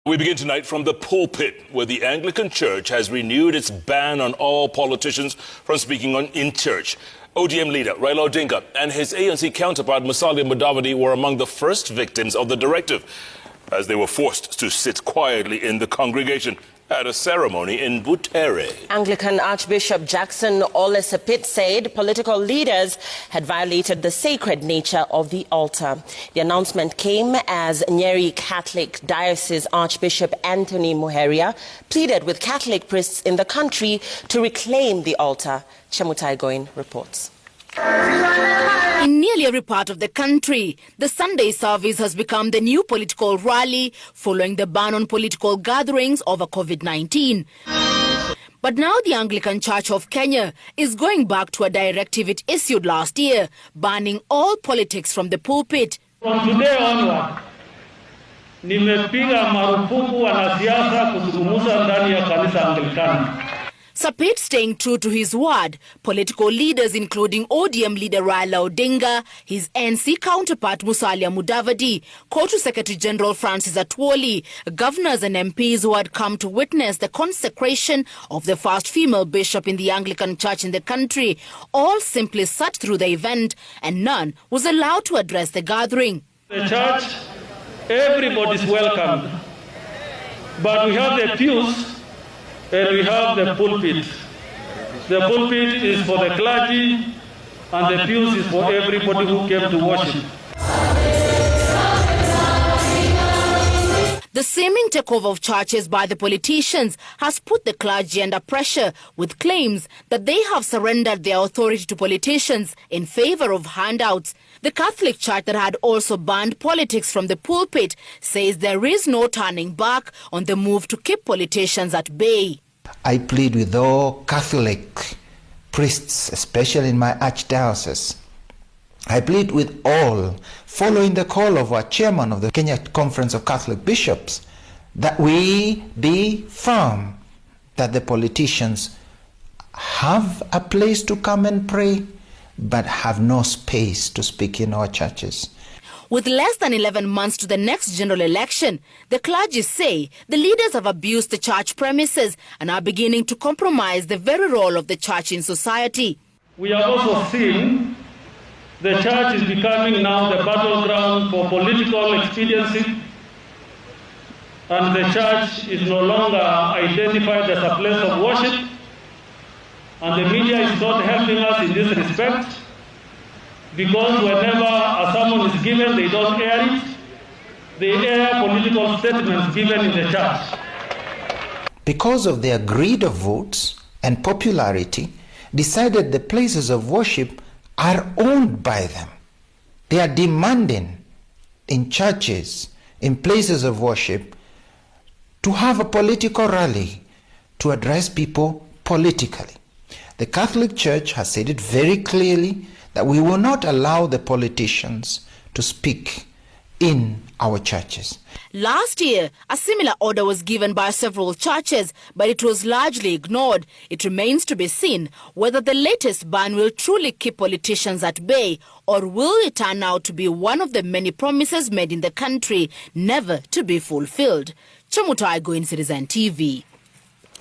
We begin tonight from the pulpit, where the Anglican Church has renewed its ban on all politicians from speaking in church. ODM leader Raila Odinga and his ANC counterpart Musalia Mudavadi were among the first victims of the directive, as they were forced to sit quietly in the congregation at a ceremony in Butere. Anglican Archbishop Jackson Ole Sapit said political leaders had violated the sacred nature of the altar. The announcement came as Nyeri Catholic Diocese Archbishop Anthony Muheria pleaded with Catholic priests in the country to reclaim the altar. Chemutai Goin reports. In nearly every part of the country, the Sunday service has become the new political rally following the ban on political gatherings over COVID-19. But now the Anglican Church of Kenya is going back to a directive it issued last year, banning all politics from the pulpit. From today onward, nimepiga marufuku wanasiasa kuzungumza ndani ya kanisa Anglikana. Sapit staying true to his word, political leaders including ODM leader Raila Odinga, his NC counterpart Musalia Mudavadi, Court Secretary General Francis Atwoli, governors and MPs who had come to witness the consecration of the first female bishop in the Anglican Church in the country, all simply sat through the event and none was allowed to address the gathering. The church, everybody's welcome, but we have the pews and we have the pulpit. The pulpit is for the clergy and the pews is for everybody who came to worship. The seeming takeover of churches by the politicians has put the clergy under pressure with claims that they have surrendered their authority to politicians in favor of handouts. The Catholic Church, that had also banned politics from the pulpit, says there is no turning back on the move to keep politicians at bay. I plead with all Catholic priests, especially in my archdiocese. I plead with all, following the call of our chairman of the Kenya Conference of Catholic Bishops, that we be firm, that the politicians have a place to come and pray, but have no space to speak in our churches. With less than 11 months to the next general election, the clergy say the leaders have abused the church premises and are beginning to compromise the very role of the church in society. We are also seeing the church is becoming now the battleground for political expediency, and the church is no longer identified as a place of worship, and the media is not helping us in this respect, because whenever a sermon is given, they don't air it. They air political statements given in the church. Because of their greed of votes and popularity, decided the places of worship are owned by them. They are demanding in churches, in places of worship, to have a political rally, to address people politically. The Catholic Church has said it very clearly that we will not allow the politicians to speak in our churches. Last year, a similar order was given by several churches, but it was largely ignored. It remains to be seen whether the latest ban will truly keep politicians at bay, or will it turn out to be one of the many promises made in the country never to be fulfilled. Chemutai Goin, Citizen TV.